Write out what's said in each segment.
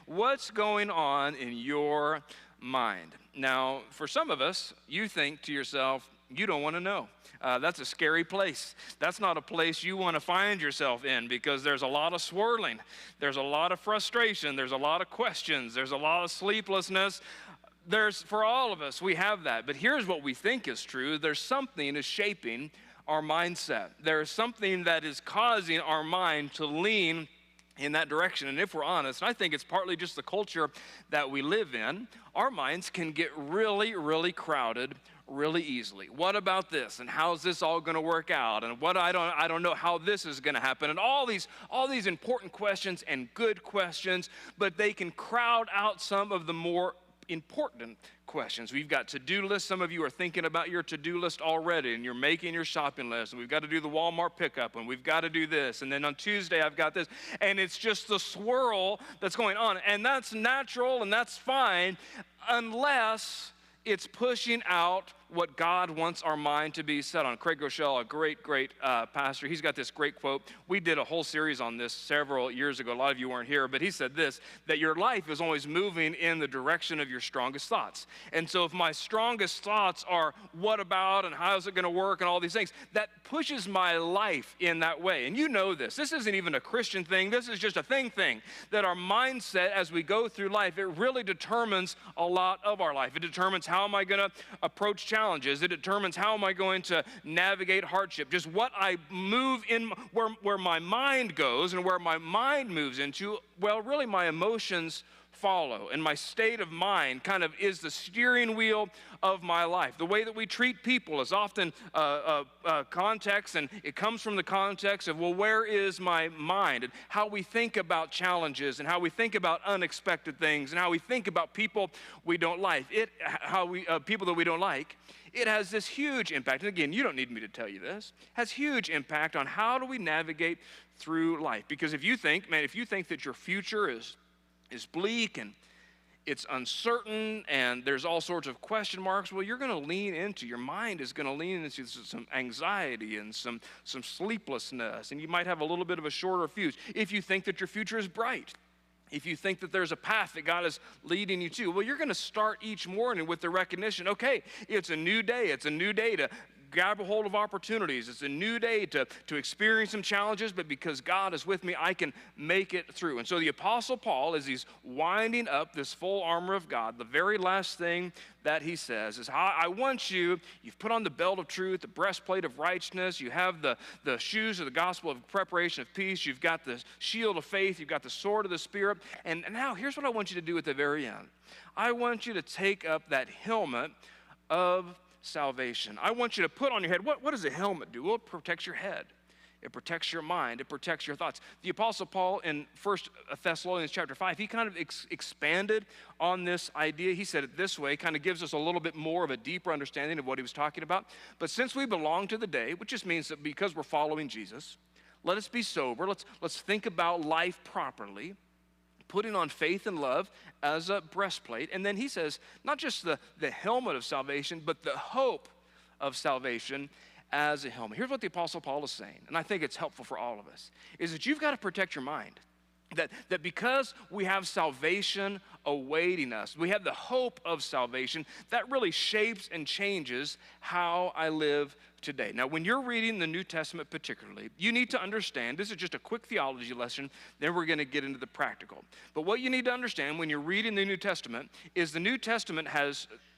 What's going on in your mind? Now, for some of us, you think to yourself, you don't want to know. That's a scary place. That's not a place you want to find yourself in, because there's a lot of swirling. There's a lot of frustration. There's a lot of questions. There's a lot of sleeplessness. For all of us, we have that. But here's what we think is true. There's something is shaping our mindset. There's something that is causing our mind to lean in that direction. And if we're honest, and I think it's partly just the culture that we live in, our minds can get really, really crowded really easily. What about this? And how's this all going to work out? And I don't know how this is going to happen. And all these important questions and good questions, but they can crowd out some of the more important questions. We've got to-do lists. Some of you are thinking about your to-do list already, and you're making your shopping list, and we've got to do the Walmart pickup, and we've got to do this, and then on Tuesday I've got this, and it's just the swirl that's going on, and that's natural, and that's fine, unless it's pushing out what God wants our mind to be set on. Craig Groeschel, a great pastor, he's got this great quote. We did a whole series on this several years ago. A lot of you weren't here, but he said this, that your life is always moving in the direction of your strongest thoughts. And so if my strongest thoughts are what about and how's it going to work and all these things, that pushes my life in that way. And you know this. This isn't even a Christian thing. This is just a thing, that our mindset as we go through life, it really determines a lot of our life. It determines how am I going to approach challenges. It determines how am I going to navigate hardship. Just what I move in, where my mind goes and where my mind moves into, well, really my emotions follow. And my state of mind kind of is the steering wheel of my life. The way that we treat people is often context, and it comes from the context of, well, where is my mind? And how we think about challenges, and how we think about unexpected things, and how we think about people we don't like. People that we don't like. It has this huge impact, and again, you don't need me to tell you this, has huge impact on how do we navigate through life. Because if you think that your future is bleak and it's uncertain and there's all sorts of question marks, well, your mind is going to lean into some anxiety and some sleeplessness, and you might have a little bit of a shorter fuse. If you think that your future is bright, if you think that there's a path that God is leading you to, well, you're going to start each morning with the recognition, okay, it's a new day. It's a new day to grab a hold of opportunities. It's a new day to experience some challenges, but because God is with me, I can make it through. And so the Apostle Paul, as he's winding up this full armor of God, the very last thing that he says is, I want you've put on the belt of truth, the breastplate of righteousness, you have the shoes of the gospel of preparation of peace, you've got the shield of faith, you've got the sword of the Spirit, and now here's what I want you to do at the very end. I want you to take up that helmet of salvation. I want you to put on your head, what does a helmet do? Well, it protects your head. It protects your mind. It protects your thoughts. The Apostle Paul in 1 Thessalonians chapter 5, he kind of expanded on this idea. He said it this way, kind of gives us a little bit more of a deeper understanding of what he was talking about. But since we belong to the day, which just means that because we're following Jesus, let us be sober. Let's think about life properly, putting on faith and love as a breastplate. And then he says, not just the helmet of salvation, but the hope of salvation as a helmet. Here's what the Apostle Paul is saying, and I think it's helpful for all of us, is that you've got to protect your mind. That because we have salvation awaiting us, we have the hope of salvation, that really shapes and changes how I live today. Now, when you're reading the New Testament particularly, you need to understand, this is just a quick theology lesson, then we're going to get into the practical. But what you need to understand when you're reading the New Testament is the New Testament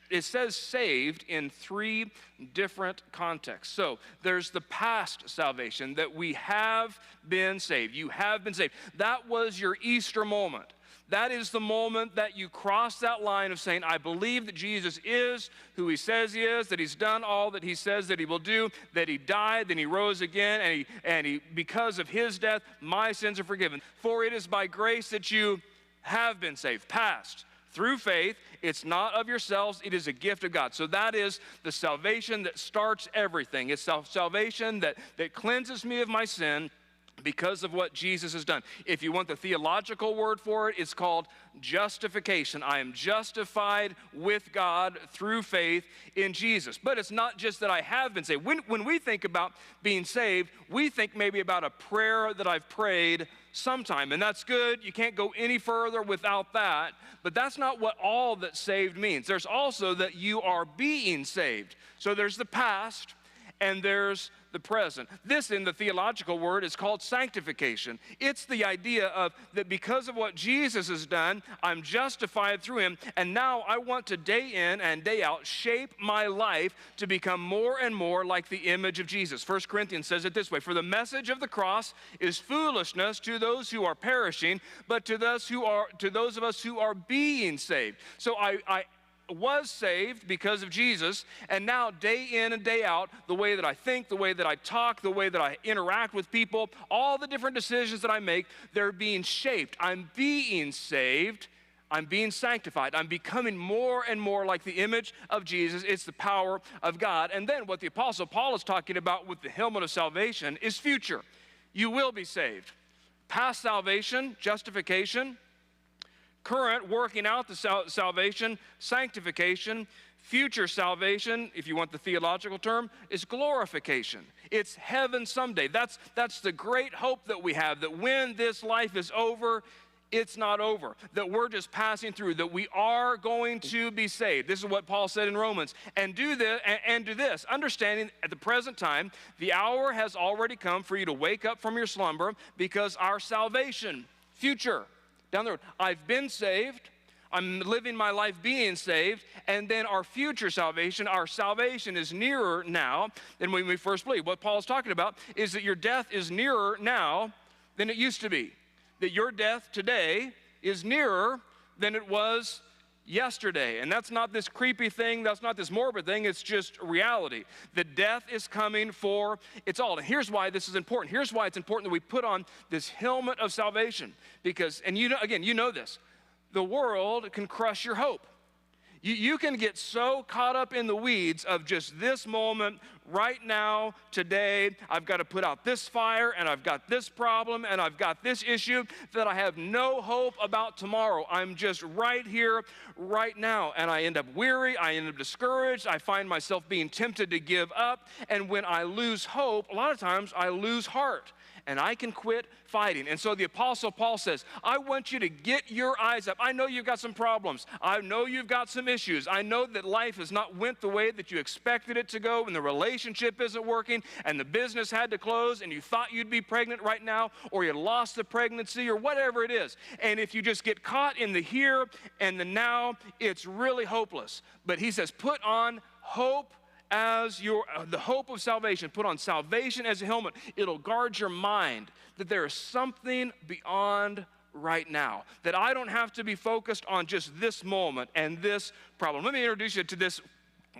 it says saved in 3 different contexts. So there's the past salvation, that we have been saved. You have been saved. That was your Easter moment. That is the moment that you cross that line of saying, I believe that Jesus is who he says he is, that he's done all that he says that he will do, that he died, then he rose again, and he because of his death, my sins are forgiven. For it is by grace that you have been saved. Past. Through faith, it's not of yourselves, it is a gift of God. So that is the salvation that starts everything. It's salvation that cleanses me of my sin, because of what Jesus has done. If you want the theological word for it, it's called justification. I am justified with God through faith in Jesus. But it's not just that I have been saved. When we think about being saved, we think maybe about a prayer that I've prayed sometime, and that's good. You can't go any further without that. But that's not what all that saved means. There's also that you are being saved. So there's the past, and there's the present. This, in the theological word, is called sanctification. It's the idea of that because of what Jesus has done, I'm justified through him, and now I want to day in and day out shape my life to become more and more like the image of Jesus. 1 Corinthians says it this way: for the message of the cross is foolishness to those who are perishing, but to those of us who are being saved. So I was saved because of Jesus, and now day in and day out, the way that I think, the way that I talk, the way that I interact with people, all the different decisions that I make, they're being shaped. I'm being saved. I'm being sanctified. I'm becoming more and more like the image of Jesus. It's the power of God. And then what the Apostle Paul is talking about with the helmet of salvation is future. You will be saved. Past salvation, justification. Current, working out the salvation, sanctification. Future salvation, if you want the theological term, is glorification. It's heaven someday. That's the great hope that we have, that when this life is over, it's not over, that we're just passing through, that we are going to be saved. This is what Paul said in Romans. And do this, understanding at the present time, the hour has already come for you to wake up from your slumber, because our salvation, future, down the road, I've been saved, I'm living my life being saved, and then our future salvation, our salvation is nearer now than when we first believed. What Paul's talking about is that your death is nearer now than it used to be. That your death today is nearer than it was yesterday. And that's not this creepy thing, that's not this morbid thing, it's just reality. The death is coming for it's all. And here's why this is important. Here's why it's important that we put on this helmet of salvation. Because, and you know, again, you know this, the world can crush your hope. You can get so caught up in the weeds of just this moment, right now, today, I've got to put out this fire, and I've got this problem, and I've got this issue, that I have no hope about tomorrow. I'm just right here, right now. And I end up weary, I end up discouraged, I find myself being tempted to give up. And when I lose hope, a lot of times I lose heart, and I can quit fighting. And so the Apostle Paul says, I want you to get your eyes up. I know you've got some problems. I know you've got some issues. I know that life has not went the way that you expected it to go, and the relationship isn't working, and the business had to close, and you thought you'd be pregnant right now, or you lost the pregnancy, or whatever it is. And if you just get caught in the here and the now, it's really hopeless. But he says, put on hope as the hope of salvation. Put on salvation as a helmet. It'll guard your mind that there is something beyond right now, that I don't have to be focused on just this moment and this problem. Let me introduce you to this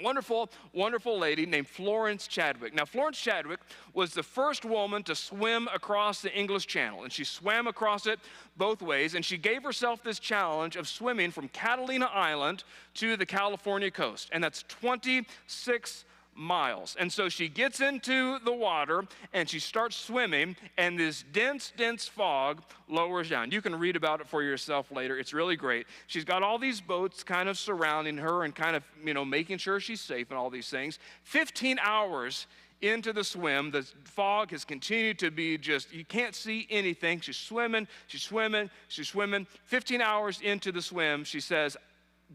wonderful, wonderful lady named Florence Chadwick. Now, Florence Chadwick was the first woman to swim across the English Channel, and she swam across it both ways, and she gave herself this challenge of swimming from Catalina Island to the California coast, and that's 26 miles. And so she gets into the water and she starts swimming, and this dense fog lowers down. You can read about it for yourself later. It's really great. She's got all these boats kind of surrounding her and kind of, making sure she's safe and all these things. 15 hours into the swim, the fog has continued to be just, you can't see anything. She's swimming. 15 hours into the swim, she says,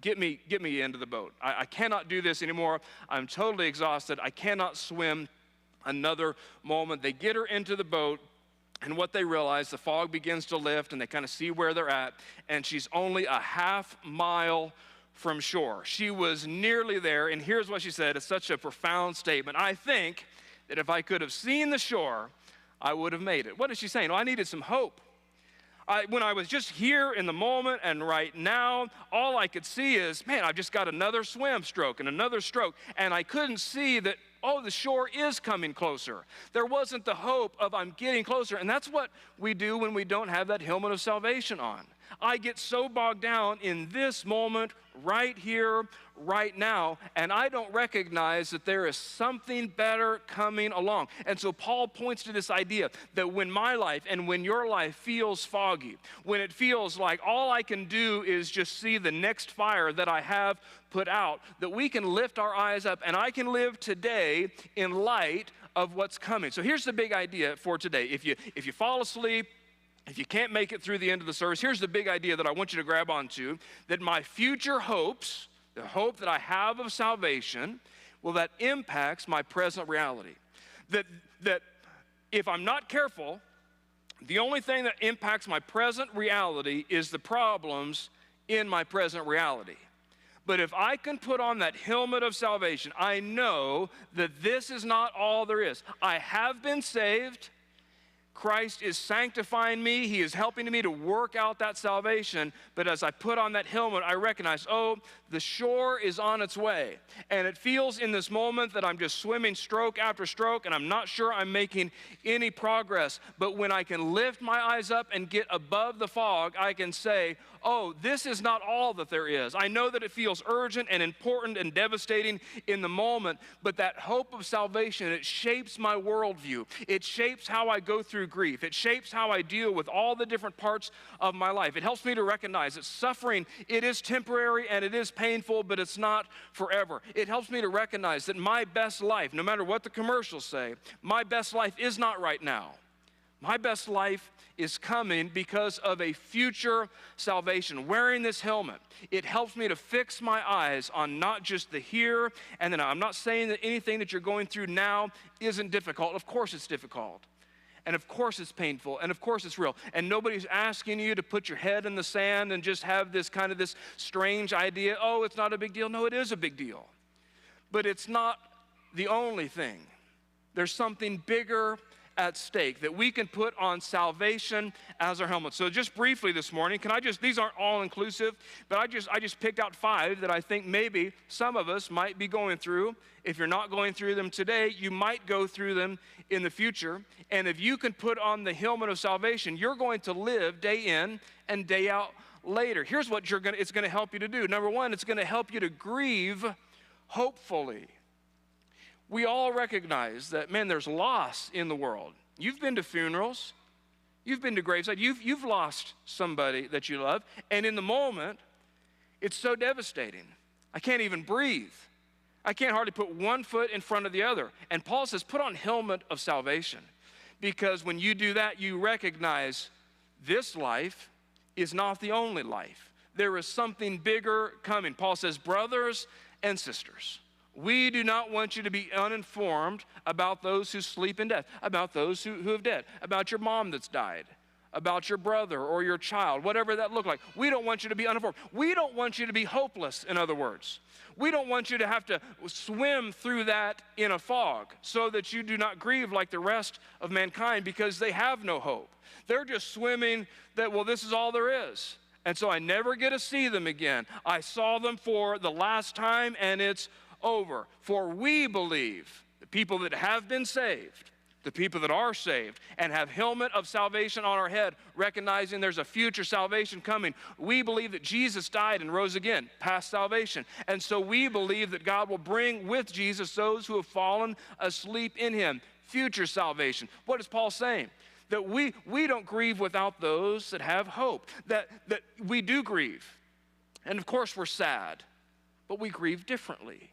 Get me into the boat. I cannot do this anymore. I'm totally exhausted. I cannot swim another moment. They get her into the boat, and what they realize, the fog begins to lift, and they kind of see where they're at, and she's only a half mile from shore. She was nearly there, and here's what she said. It's such a profound statement. I think that if I could have seen the shore, I would have made it. What is she saying? Well, I needed some hope. When I was just here in the moment and right now, all I could see is, man, I've just got another swim stroke and another stroke. And I couldn't see that, the shore is coming closer. There wasn't the hope of I'm getting closer. And that's what we do when we don't have that helmet of salvation on. I get so bogged down in this moment, right here, right now, and I don't recognize that there is something better coming along. And so Paul points to this idea that when my life and when your life feels foggy, when it feels like all I can do is just see the next fire that I have put out, that we can lift our eyes up and I can live today in light of what's coming. So here's the big idea for today. If you fall asleep, if you can't make it through the end of the service, here's the big idea that I want you to grab onto, that my future hopes, the hope that I have of salvation, well, that impacts my present reality. That if I'm not careful, the only thing that impacts my present reality is the problems in my present reality. But if I can put on that helmet of salvation, I know that this is not all there is. I have been saved. Christ is sanctifying me. He is helping me to work out that salvation. But as I put on that helmet, I recognize, oh, the shore is on its way. And it feels in this moment that I'm just swimming stroke after stroke, and I'm not sure I'm making any progress. But when I can lift my eyes up and get above the fog, I can say, oh, this is not all that there is. I know that it feels urgent and important and devastating in the moment, but that hope of salvation, it shapes my worldview. It shapes how I go through grief. It shapes how I deal with all the different parts of my life. It helps me to recognize that suffering, it is temporary and it is painful, but it's not forever. It helps me to recognize that my best life, no matter what the commercials say, my best life is not right now. My best life is coming because of a future salvation. Wearing this helmet, it helps me to fix my eyes on not just the here and the now. I'm not saying that anything that you're going through now isn't difficult. Of course it's difficult. And of course it's painful, and of course it's real. And nobody's asking you to put your head in the sand and just have this kind of this strange idea, oh, it's not a big deal. No, it is a big deal. But it's not the only thing. There's something bigger at stake, that we can put on salvation as our helmet. So just briefly this morning, these aren't all inclusive, but I just picked out 5 that I think maybe some of us might be going through. If you're not going through them today, you might go through them in the future. And if you can put on the helmet of salvation, you're going to live day in and day out later. Here's what it's going to help you to do. Number 1, it's going to help you to grieve hopefully. We all recognize that, man, there's loss in the world. You've been to funerals. You've been to graveside. You've lost somebody that you love. And in the moment, it's so devastating. I can't even breathe. I can't hardly put one foot in front of the other. And Paul says, put on helmet of salvation. Because when you do that, you recognize this life is not the only life. There is something bigger coming. Paul says, brothers and sisters, we do not want you to be uninformed about those who sleep in death, about those who have died, about your mom that's died, about your brother or your child, whatever that looked like. We don't want you to be uninformed. We don't want you to be hopeless, in other words. We don't want you to have to swim through that in a fog so that you do not grieve like the rest of mankind because they have no hope. They're just swimming that, well, this is all there is. And so I never get to see them again. I saw them for the last time and it's over. For we believe, the people that have been saved, the people that are saved and have helmet of salvation on our head, recognizing there's a future salvation coming. We believe that Jesus died and rose again, past salvation. And so we believe that God will bring with Jesus those who have fallen asleep in him, future salvation. What is Paul saying? That we don't grieve without those that have hope, that we do grieve. And of course we're sad, but we grieve differently.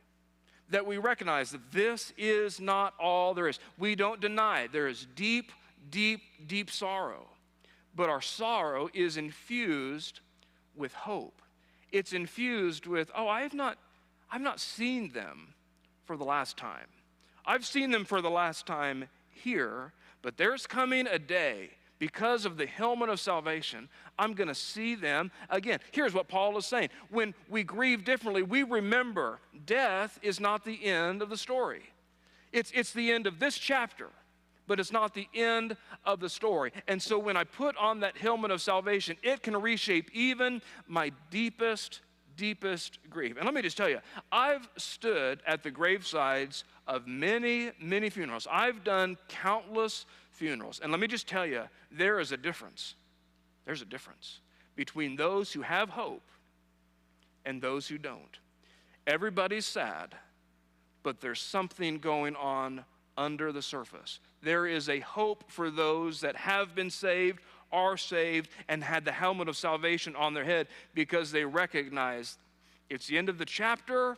That we recognize that this is not all there is. We don't deny there is deep, deep, deep sorrow. But our sorrow is infused with hope. It's infused with, oh, I've not seen them for the last time. I've seen them for the last time here, but there's coming a day, because of the helmet of salvation, I'm going to see them again. Here's what Paul is saying. When we grieve differently, we remember death is not the end of the story. It's the end of this chapter, but it's not the end of the story. And so when I put on that helmet of salvation, it can reshape even my deepest grief. And let me just tell you, I've stood at the gravesides of many, many funerals. I've done countless funerals. And let me just tell you, there is a difference. There's a difference. between those who have hope and those who don't. Everybody's sad, but there's something going on under the surface. There is a hope for those that have been saved, are saved, and had the helmet of salvation on their head because they recognize it's the end of the chapter,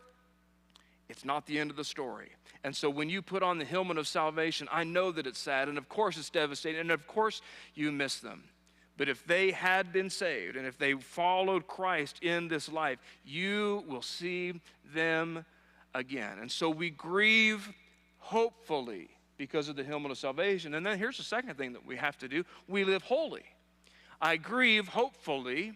it's not the end of the story. And so when you put on the helmet of salvation, I know that it's sad, and of course it's devastating, and of course you miss them. But if they had been saved, and if they followed Christ in this life, you will see them again. And so we grieve hopefully because of the helmet of salvation. And then here's the second thing that we have to do. We live holy. I grieve hopefully,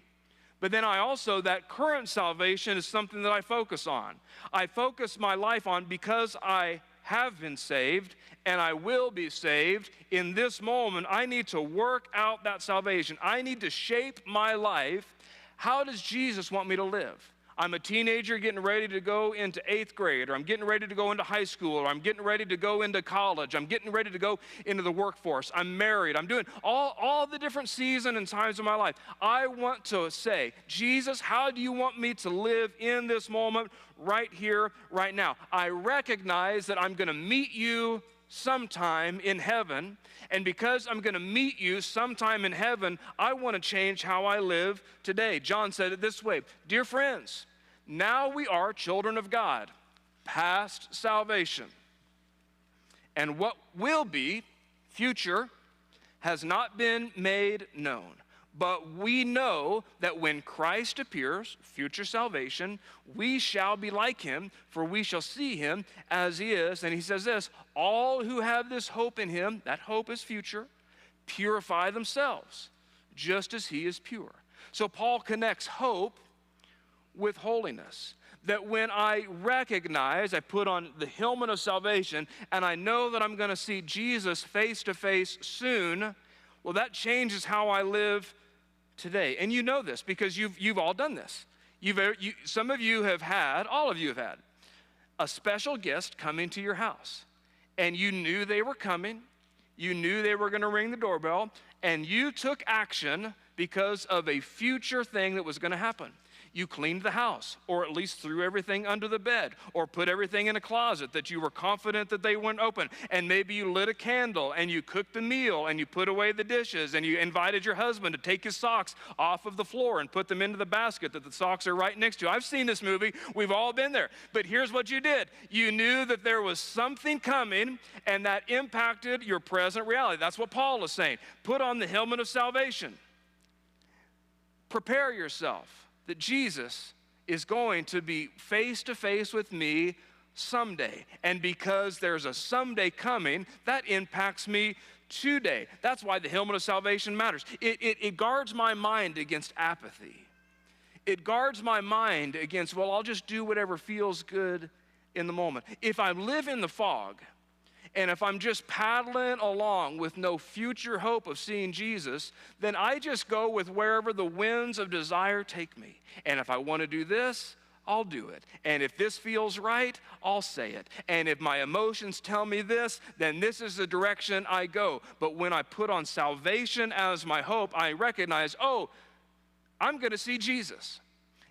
but then I also, that current salvation is something that I focus on. I focus my life on because I have been saved and I will be saved. In this moment, I need to work out that salvation. I need to shape my life. How does Jesus want me to live? I'm a teenager getting ready to go into 8th grade, or I'm getting ready to go into high school, or I'm getting ready to go into college. I'm getting ready to go into the workforce. I'm married. I'm doing all the different seasons and times of my life. I want to say, Jesus, how do you want me to live in this moment right here, right now? I recognize that I'm going to meet you sometime in heaven, and because I'm going to meet you sometime in heaven, I want to change how I live today. John said it this way, dear friends, now we are children of God, past salvation, and what will be, future, has not been made known. But we know that when Christ appears, future salvation, we shall be like him, for we shall see him as he is. And he says this, all who have this hope in him, that hope is future, purify themselves, just as he is pure. So Paul connects hope with holiness. That when I recognize, I put on the helmet of salvation, and I know that I'm going to see Jesus face to face soon, well, that changes how I live today. And you know this because you've all done this. Some of you have had, all of you have had, a special guest coming to your house. And you knew they were coming. You knew they were going to ring the doorbell. And you took action because of a future thing that was going to happen. You cleaned the house, or at least threw everything under the bed, or put everything in a closet that you were confident that they wouldn't open. And maybe you lit a candle, and you cooked a meal, and you put away the dishes, and you invited your husband to take his socks off of the floor and put them into the basket that the socks are right next to. I've seen this movie. We've all been there. But here's what you did. You knew that there was something coming, and that impacted your present reality. That's what Paul is saying. Put on the helmet of salvation. Prepare yourself that Jesus is going to be face to face with me someday. And because there's a someday coming, that impacts me today. That's why the helmet of salvation matters. It guards my mind against apathy. It guards my mind against, well, I'll just do whatever feels good in the moment. If I live in the fog, and if I'm just paddling along with no future hope of seeing Jesus, then I just go with wherever the winds of desire take me. And if I want to do this, I'll do it. And if this feels right, I'll say it. And if my emotions tell me this, then this is the direction I go. But when I put on salvation as my hope, I recognize, oh, I'm going to see Jesus.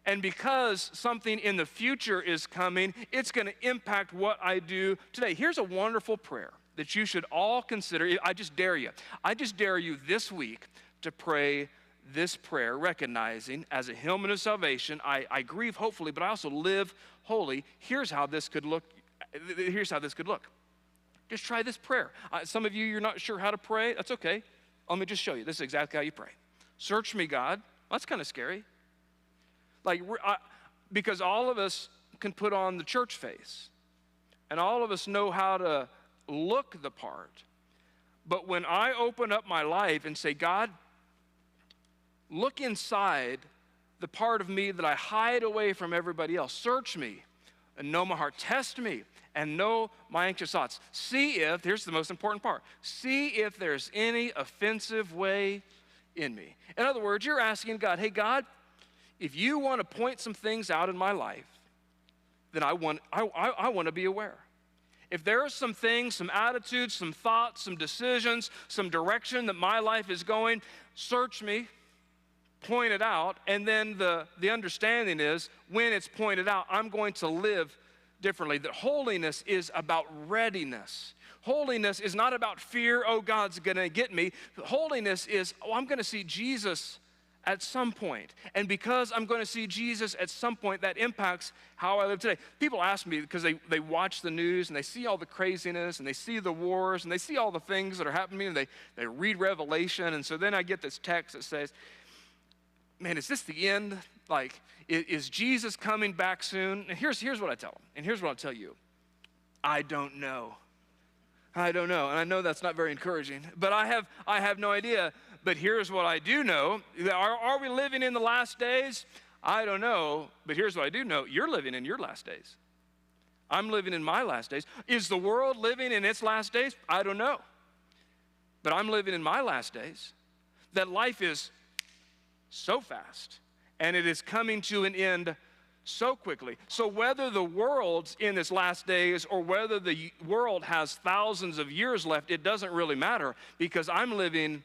And because something in the future is coming, it's going to impact what I do today. Here's a wonderful prayer that you should all consider. I just dare you. I just dare you this week to pray this prayer, recognizing as a helmet of salvation, I grieve hopefully, but I also live holy. Here's how this could look. Here's how this could look. Just try this prayer. Some of you, you're not sure how to pray. That's okay. Let me just show you. This is exactly how you pray. Search me, God. Well, that's kind of scary. Because all of us can put on the church face, and all of us know how to look the part. But when I open up my life and say, God, look inside the part of me that I hide away from everybody else. Search me and know my heart. Test me and know my anxious thoughts. See if, here's the most important part, see if there's any offensive way in me. In other words, you're asking God, hey, God, if you want to point some things out in my life, then I want to be aware. If there are some things, some attitudes, some thoughts, some decisions, some direction that my life is going, search me, pointed out, and then the understanding is when it's pointed out, I'm going to live differently. That holiness is about readiness. Holiness is not about fear, oh, God's gonna get me. Holiness is, oh, I'm gonna see Jesus at some point. And because I'm gonna see Jesus at some point, that impacts how I live today. People ask me, because they watch the news and they see all the craziness and they see the wars and they see all the things that are happening and they read Revelation. And so then I get this text that says, man, is this the end? Like, is Jesus coming back soon? And here's what I tell them, and here's what I'll tell you. I don't know. I don't know, and I know that's not very encouraging, but I have no idea. But here's what I do know. Are we living in the last days? I don't know, but here's what I do know. You're living in your last days. I'm living in my last days. Is the world living in its last days? I don't know. But I'm living in my last days. That life is so fast, and it is coming to an end so quickly. So whether the world's in its last days or whether the world has thousands of years left, it doesn't really matter, because I'm living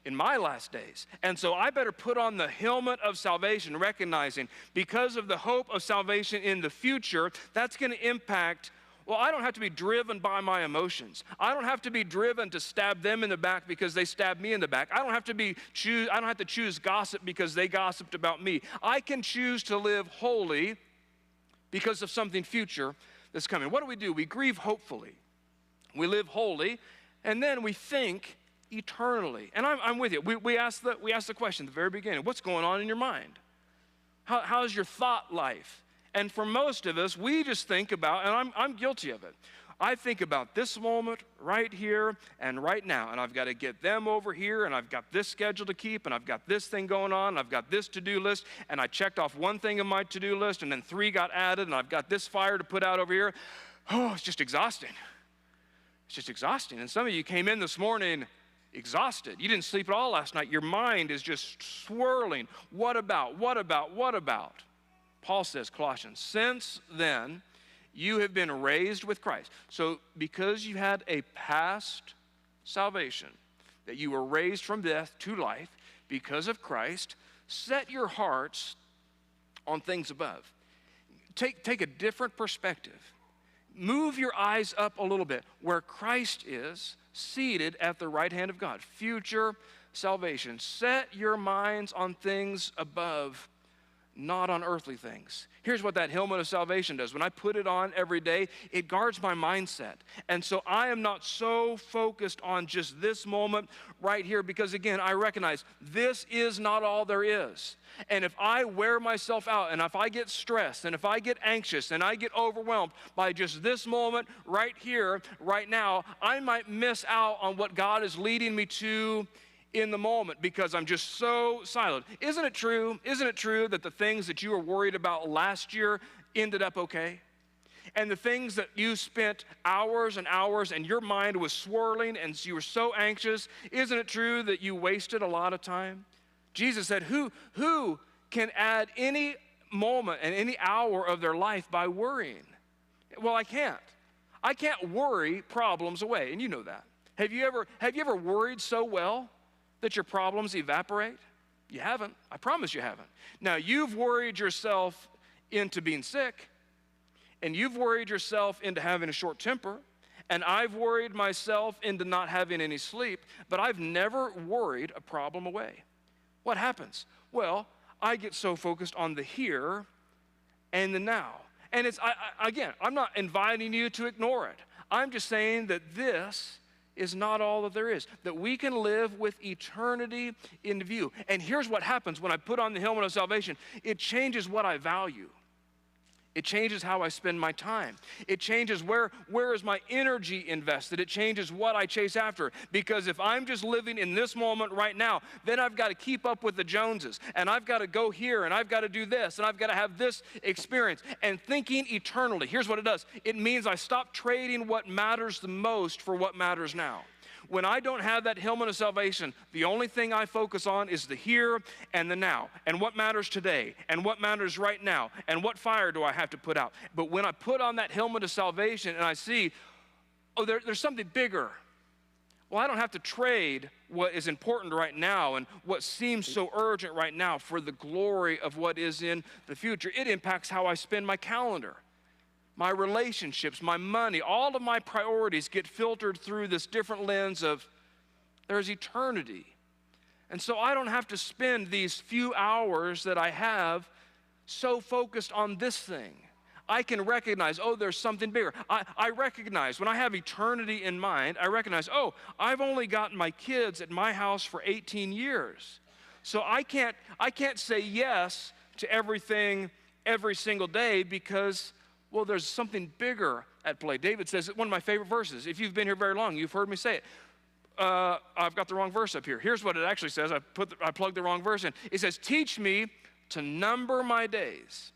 in my last days. And so I better put on the helmet of salvation, recognizing because of the hope of salvation in the future, that's going to impact. Well, I don't have to be driven by my emotions. I don't have to be driven to stab them in the back because they stabbed me in the back. I don't have to choose gossip because they gossiped about me. I can choose to live holy because of something future that's coming. What do? We grieve hopefully. We live holy, and then we think eternally. And I'm with you. We ask the question at the very beginning, what's going on in your mind? How's your thought life? And for most of us, we just think about, and I'm guilty of it, I think about this moment right here and right now, and I've got to get them over here, and I've got this schedule to keep, and I've got this thing going on, and I've got this to-do list, and I checked off one thing in my to-do list, and then 3 got added, and I've got this fire to put out over here. Oh, it's just exhausting. It's just exhausting. And some of you came in this morning exhausted. You didn't sleep at all last night. Your mind is just swirling. What about? Paul says, Colossians, since then you have been raised with Christ. So because you had a past salvation, that you were raised from death to life because of Christ, set your hearts on things above. Take a different perspective. Move your eyes up a little bit where Christ is seated at the right hand of God. Future salvation. Set your minds on things above, not on earthly things. Here's what that helmet of salvation does. When I put it on every day, it guards my mindset. And so I am not so focused on just this moment right here, because again, I recognize this is not all there is. And if I wear myself out, and if I get stressed, and if I get anxious, and I get overwhelmed by just this moment right here, right now, I might miss out on what God is leading me to in the moment because I'm just so silent. Isn't it true? Isn't it true that the things that you were worried about last year ended up okay? And the things that you spent hours and hours and your mind was swirling and you were so anxious, isn't it true that you wasted a lot of time? Jesus said, who can add any moment and any hour of their life by worrying? Well, I can't. I can't worry problems away, and you know that. Have you ever worried so well that your problems evaporate? You haven't. I promise you haven't. Now, you've worried yourself into being sick, and you've worried yourself into having a short temper, and I've worried myself into not having any sleep, but I've never worried a problem away. What happens? Well, I get so focused on the here and the now. And again, I'm not inviting you to ignore it. I'm just saying that this is not all that there is, that we can live with eternity in view. And here's what happens when I put on the helmet of salvation. It changes what I value. It changes how I spend my time. It changes where is my energy invested. It changes what I chase after. Because if I'm just living in this moment right now, then I've got to keep up with the Joneses. And I've got to go here, and I've got to do this, and I've got to have this experience. And thinking eternally, here's what it does. It means I stop trading what matters the most for what matters now. When I don't have that helmet of salvation, the only thing I focus on is the here and the now, and what matters today, and what matters right now, and what fire do I have to put out. But when I put on that helmet of salvation and I see, oh, there's something bigger. Well, I don't have to trade what is important right now and what seems so urgent right now for the glory of what is in the future. It impacts how I spend my calendar, my relationships, my money. All of my priorities get filtered through this different lens of there's eternity. And so I don't have to spend these few hours that I have so focused on this thing. I can recognize, oh, there's something bigger. I recognize, when I have eternity in mind, I recognize, oh, I've only gotten my kids at my house for 18 years. So I can't say yes to everything every single day because, well, there's something bigger at play. David says, one of my favorite verses. If you've been here very long, you've heard me say it. I've got the wrong verse up here. Here's what it actually says. I plugged the wrong verse in. It says, teach me to number my days,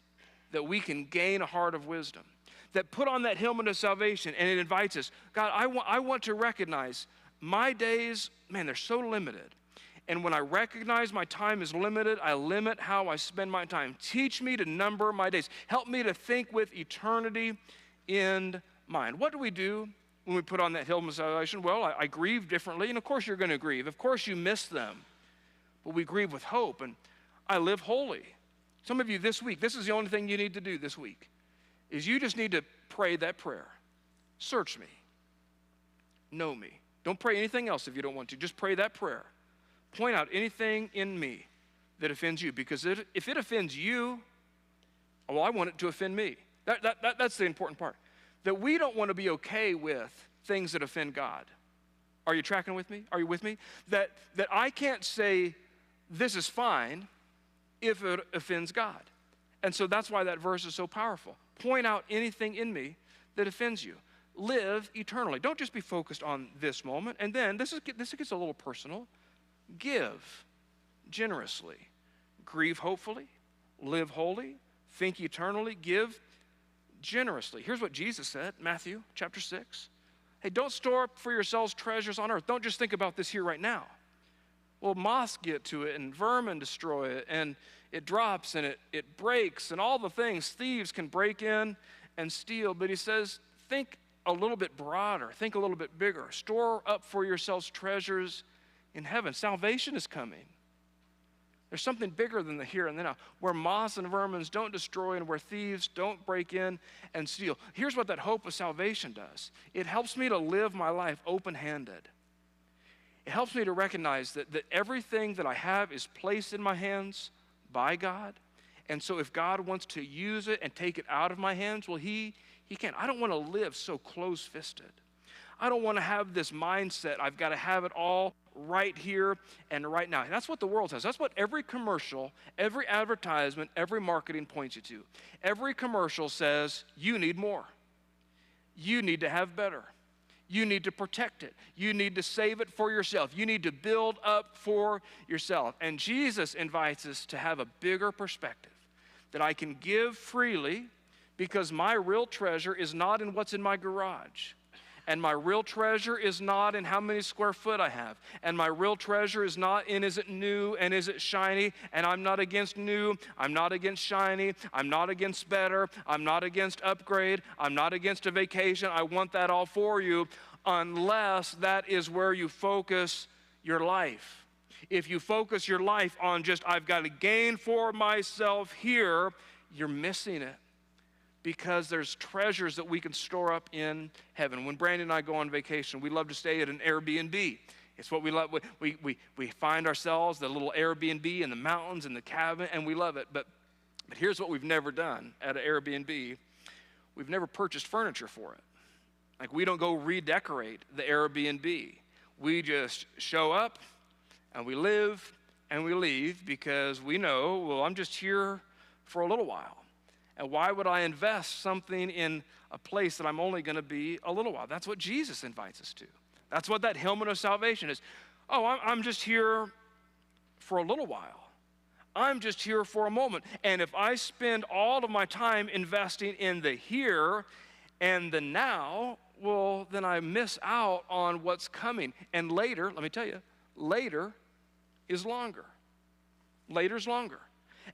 that we can gain a heart of wisdom. That put on that helmet of salvation, and it invites us, God, I want to recognize my days, man, they're so limited. And when I recognize my time is limited, I limit how I spend my time. Teach me to number my days. Help me to think with eternity in mind. What do we do when we put on that helmet of salvation? Well, I grieve differently, and of course you're going to grieve. Of course you miss them. But we grieve with hope, and I live holy. Some of you this week, this is the only thing you need to do this week, is you just need to pray that prayer. Search me. Know me. Don't pray anything else if you don't want to. Just pray that prayer. Point out anything in me that offends you, because if it offends you, well, I want it to offend me. That's the important part. That we don't want to be okay with things that offend God. Are you tracking with me? Are you with me? That I can't say this is fine if it offends God. And so that's why that verse is so powerful. Point out anything in me that offends you. Live eternally. Don't just be focused on this moment. And then, this gets a little personal. Give generously. Grieve hopefully. Live holy. Think eternally. Give generously. Here's what Jesus said, Matthew chapter 6. Hey, don't store up for yourselves treasures on earth. Don't just think about this here right now. Well, moths get to it, and vermin destroy it, and it drops, and it breaks, and all the things. Thieves can break in and steal. But he says, think a little bit broader. Think a little bit bigger. Store up for yourselves treasures in heaven. Salvation is coming. There's something bigger than the here and the now, where moths and vermin don't destroy and where thieves don't break in and steal. Here's what that hope of salvation does. It helps me to live my life open-handed. It helps me to recognize that everything that I have is placed in my hands by God. And so if God wants to use it and take it out of my hands, well, he can. I don't want to live so close-fisted. I don't want to have this mindset, I've got to have it all right here and right now. That's what the world says. That's what every commercial, every advertisement, every marketing points you to. Every commercial says, you need more. You need to have better. You need to protect it. You need to save it for yourself. You need to build up for yourself. And Jesus invites us to have a bigger perspective, that I can give freely because my real treasure is not in what's in my garage. And my real treasure is not in how many square foot I have. And my real treasure is not in is it new and is it shiny. And I'm not against new. I'm not against shiny. I'm not against better. I'm not against upgrade. I'm not against a vacation. I want that all for you, unless that is where you focus your life. If you focus your life on just, I've got to gain for myself here, you're missing it. Because there's treasures that we can store up in heaven. When Brandon and I go on vacation, we love to stay at an Airbnb. It's what we love. We find ourselves, the little Airbnb in the mountains, in the cabin, and we love it. But here's what we've never done at an Airbnb. We've never purchased furniture for it. Like, we don't go redecorate the Airbnb. We just show up, and we live, and we leave, because we know, well, I'm just here for a little while. And why would I invest something in a place that I'm only going to be a little while? That's what Jesus invites us to. That's what that helmet of salvation is. Oh, I'm just here for a little while. I'm just here for a moment. And if I spend all of my time investing in the here and the now, well, then I miss out on what's coming. And later, let me tell you, later is longer. Later's longer.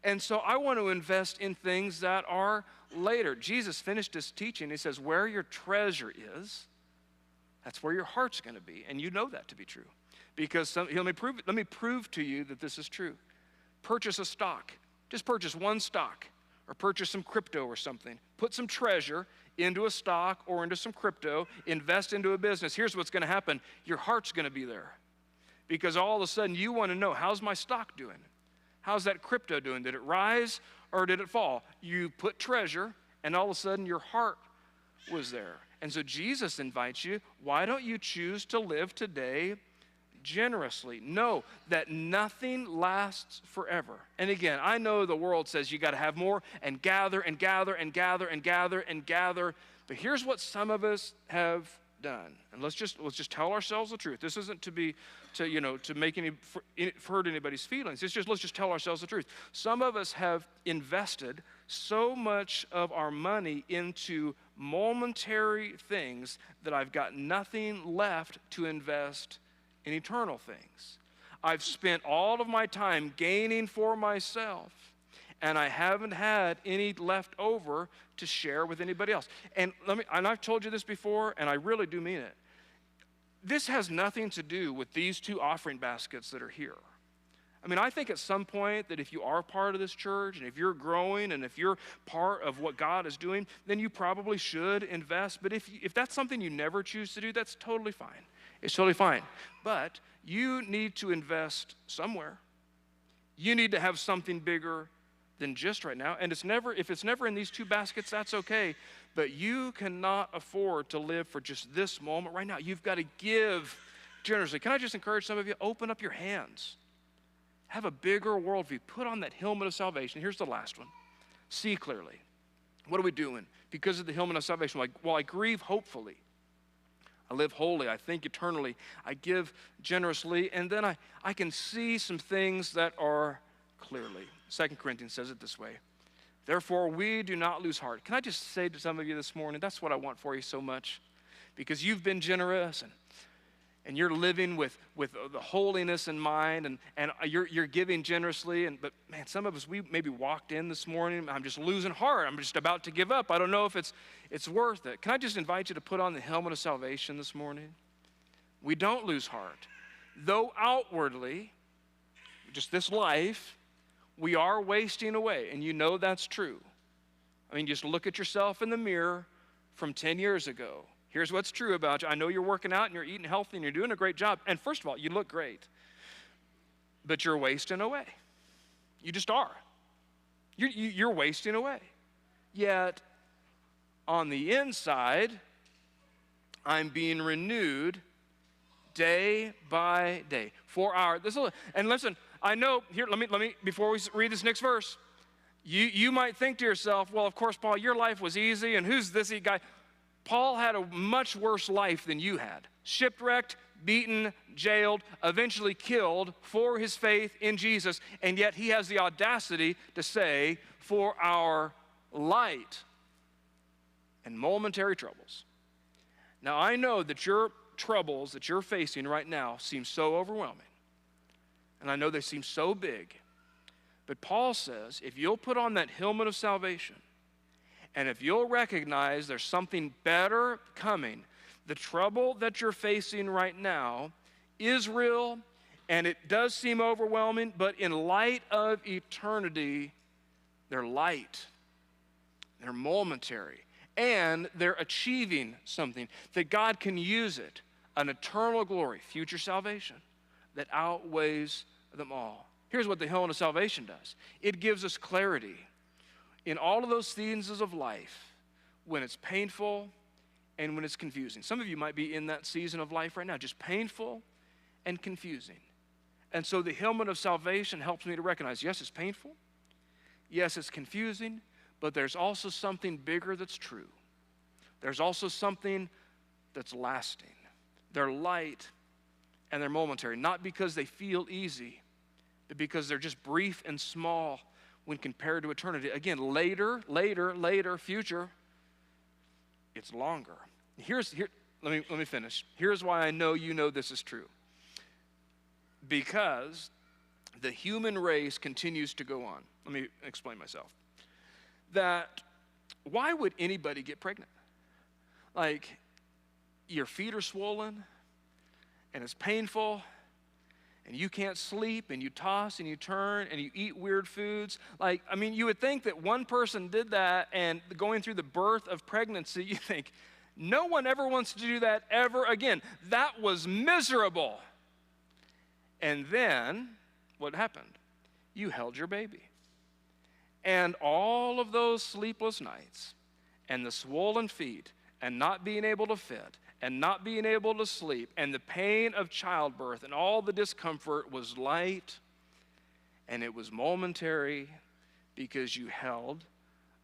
And so I want to invest in things that are later. Jesus finished his teaching. He says, where your treasure is, That's where your heart's going to be, and you know that to be true. Because let me prove to you that this is true. Purchase a stock. Just purchase one stock, or purchase some crypto or something. Put some treasure into a stock or into some crypto. Invest into a business. Here's what's going to happen. Your heart's going to be there. Because all of a sudden you want to know, how's my stock doing? How's that crypto doing? Did it rise or did it fall? You put treasure, and all of a sudden your heart was there. And so Jesus invites you, why don't you choose to live today generously? Know that nothing lasts forever. And again, I know the world says you got to have more and gather and gather and gather and gather and gather. But here's what some of us have done. And let's just tell ourselves the truth. This isn't to hurt anybody's feelings. It's just, let's just tell ourselves the truth. Some of us have invested so much of our money into momentary things that I've got nothing left to invest in eternal things. I've spent all of my time gaining for myself, and I haven't had any left over to share with anybody else. And I've told you this before, and I really do mean it. This has nothing to do with these two offering baskets that are here. I mean, I think at some point that if you are part of this church, and if you're growing, and if you're part of what God is doing, then you probably should invest. But if that's something you never choose to do, that's totally fine. It's totally fine. But you need to invest somewhere. You need to have something bigger than just right now. And if it's never in these two baskets, that's okay. But you cannot afford to live for just this moment right now. You've got to give generously. Can I just encourage some of you, open up your hands. Have a bigger worldview. Put on that helmet of salvation. Here's the last one. See clearly. What are we doing? Because of the helmet of salvation, while I grieve hopefully, I live holy, I think eternally, I give generously, and then I can see some things that are clearly. 2 Corinthians says it this way. Therefore, we do not lose heart. Can I just say to some of you this morning, that's what I want for you so much. Because you've been generous, and you're living with the holiness in mind, and you're giving generously. But man, some of us, we maybe walked in this morning, I'm just losing heart. I'm just about to give up. I don't know if it's worth it. Can I just invite you to put on the helmet of salvation this morning? We don't lose heart. Though outwardly, just this life, we are wasting away, and you know that's true. I mean, just look at yourself in the mirror from 10 years ago. Here's what's true about you. I know you're working out and you're eating healthy and you're doing a great job. And first of all, you look great. But you're wasting away. You just are. You're wasting away. Yet, on the inside, I'm being renewed day by day. And listen, I know, here, let me, before we read this next verse, you might think to yourself, well, of course, Paul, your life was easy, and who's this guy? Paul had a much worse life than you had. Shipwrecked, beaten, jailed, eventually killed for his faith in Jesus, and yet he has the audacity to say, for our light and momentary troubles. Now, I know that your troubles that you're facing right now seem so overwhelming, and I know they seem so big, but Paul says, if you'll put on that helmet of salvation, and if you'll recognize there's something better coming, the trouble that you're facing right now is real, and it does seem overwhelming, but in light of eternity, they're light, they're momentary, and they're achieving something that God can use it, an eternal glory, future salvation, that outweighs them all. Here's what the helmet of salvation does. It gives us clarity in all of those seasons of life, when it's painful and when it's confusing. Some of you might be in that season of life right now, just painful and confusing. And so the helmet of salvation helps me to recognize, yes, it's painful, yes, it's confusing, but there's also something bigger that's true. There's also something that's lasting. They're light and they're momentary, not because they feel easy, but because they're just brief and small when compared to eternity. Again, later, future, it's longer. Let me finish. Here's why I know you know this is true. Because the human race continues to go on. Let me explain myself. That why would anybody get pregnant? Like, your feet are swollen and it's painful and you can't sleep and you toss and you turn and you eat weird foods. Like, I mean, you would think that one person did that, and going through the birth of pregnancy, you think, no one ever wants to do that ever again. That was miserable. And then what happened? You held your baby. And all of those sleepless nights and the swollen feet and not being able to fit and not being able to sleep and the pain of childbirth and all the discomfort was light, and it was momentary because you held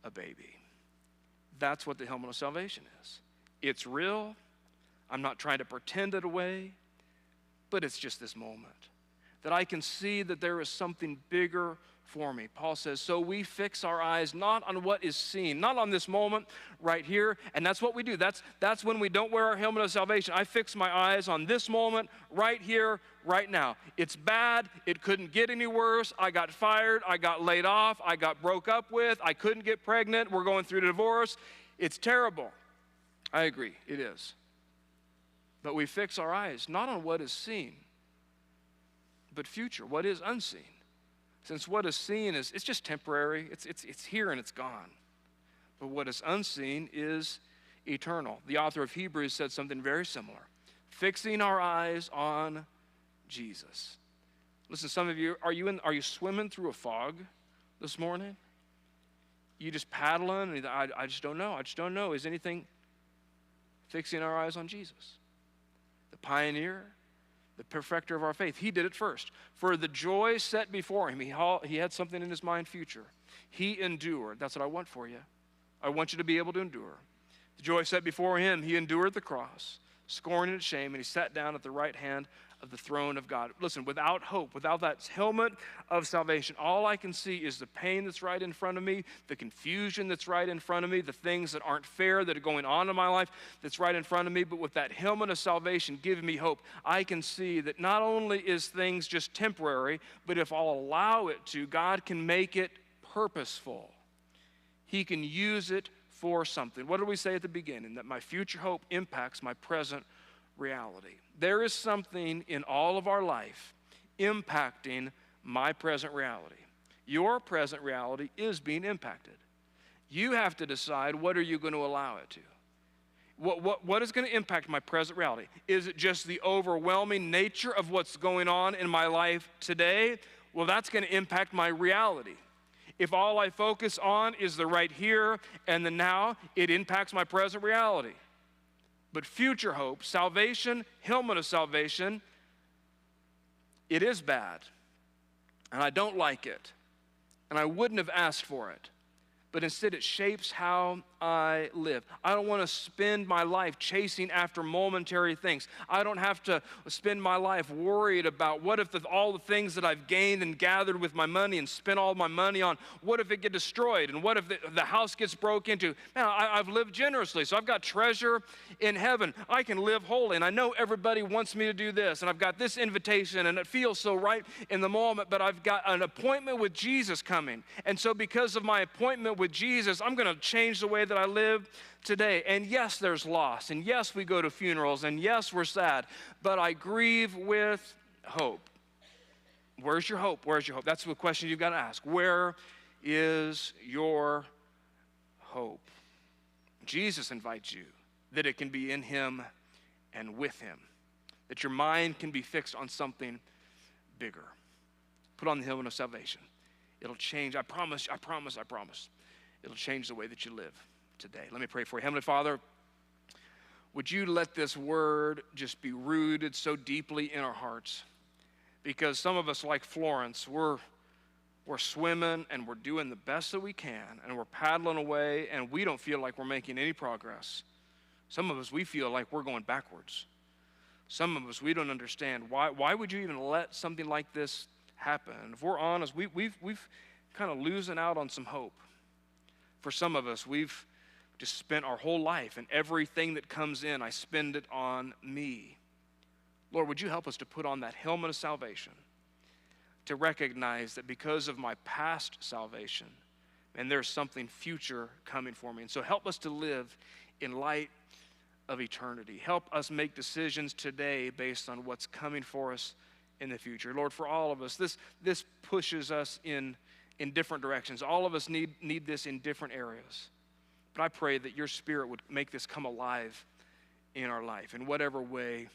a baby. That's what the helmet of salvation is. It's real. I'm not trying to pretend it away, but it's just this moment that I can see that there is something bigger for me. Paul says, so we fix our eyes not on what is seen, not on this moment right here, and that's what we do. That's when we don't wear our helmet of salvation. I fix my eyes on this moment right here, right now. It's bad. It couldn't get any worse. I got fired. I got laid off. I got broke up with. I couldn't get pregnant. We're going through a divorce. It's terrible. I agree, it is. But we fix our eyes not on what is seen, but future, what is unseen. Since what is seen it's just temporary. It's here and it's gone. But what is unseen is eternal. The author of Hebrews said something very similar. Fixing our eyes on Jesus. Listen, some of you, are you swimming through a fog this morning? You just paddling and I just don't know. I just don't know. Is anything fixing our eyes on Jesus? The pioneer, the perfecter of our faith. He did it first. For the joy set before him, he had something in his mind future. He endured. That's what I want for you. I want you to be able to endure. The joy set before him, he endured the cross, scorning its shame, and he sat down at the right hand of the throne of God. Listen, without hope, without that helmet of salvation, all I can see is the pain that's right in front of me, the confusion that's right in front of me, the things that aren't fair that are going on in my life that's right in front of me. But with that helmet of salvation giving me hope, I can see that not only is things just temporary, but if I'll allow it to, God can make it purposeful. He can use it for something. What did we say at the beginning? That my future hope impacts my present reality. There is something in all of our life impacting my present reality. Your present reality is being impacted. You have to decide, what are you going to allow it to? What is going to impact my present reality? Is it just the overwhelming nature of what's going on in my life today? Well, that's going to impact my reality. If all I focus on is the right here and the now, it impacts my present reality. But future hope, salvation, helmet of salvation, it is bad. And I don't like it. And I wouldn't have asked for it. But instead it shapes how I live. I don't want to spend my life chasing after momentary things. I don't have to spend my life worried about what if all the things that I've gained and gathered with my money and spent all my money on, what if it get destroyed? And what if the house gets broke into? Man, I've lived generously, so I've got treasure in heaven. I can live holy, and I know everybody wants me to do this, and I've got this invitation, and it feels so right in the moment, but I've got an appointment with Jesus coming. And so because of my appointment with Jesus, I'm going to change the way that I live today. And yes, there's loss. And yes, we go to funerals. And yes, we're sad. But I grieve with hope. Where's your hope? Where's your hope? That's the question you've got to ask. Where is your hope? Jesus invites you that it can be in him and with him. That your mind can be fixed on something bigger. Put on the helmet of salvation. It'll change. I promise. It'll change the way that you live today. Let me pray for you. Heavenly Father, would you let this word just be rooted so deeply in our hearts? Because some of us, like Florence, we're swimming and we're doing the best that we can, and we're paddling away, and we don't feel like we're making any progress. Some of us, we feel like we're going backwards. Some of us, we don't understand. Why would you even let something like this happen? And if we're honest, we've kind of losing out on some hope. For some of us, we've just spent our whole life, and everything that comes in, I spend it on me. Lord, would you help us to put on that helmet of salvation, to recognize that because of my past salvation, and there's something future coming for me. And so help us to live in light of eternity. Help us make decisions today based on what's coming for us in the future. Lord, for all of us, this pushes us in different directions. All of us need this in different areas. But I pray that your Spirit would make this come alive in our life in whatever way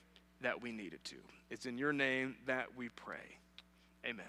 that we need it to. It's in your name that we pray. Amen.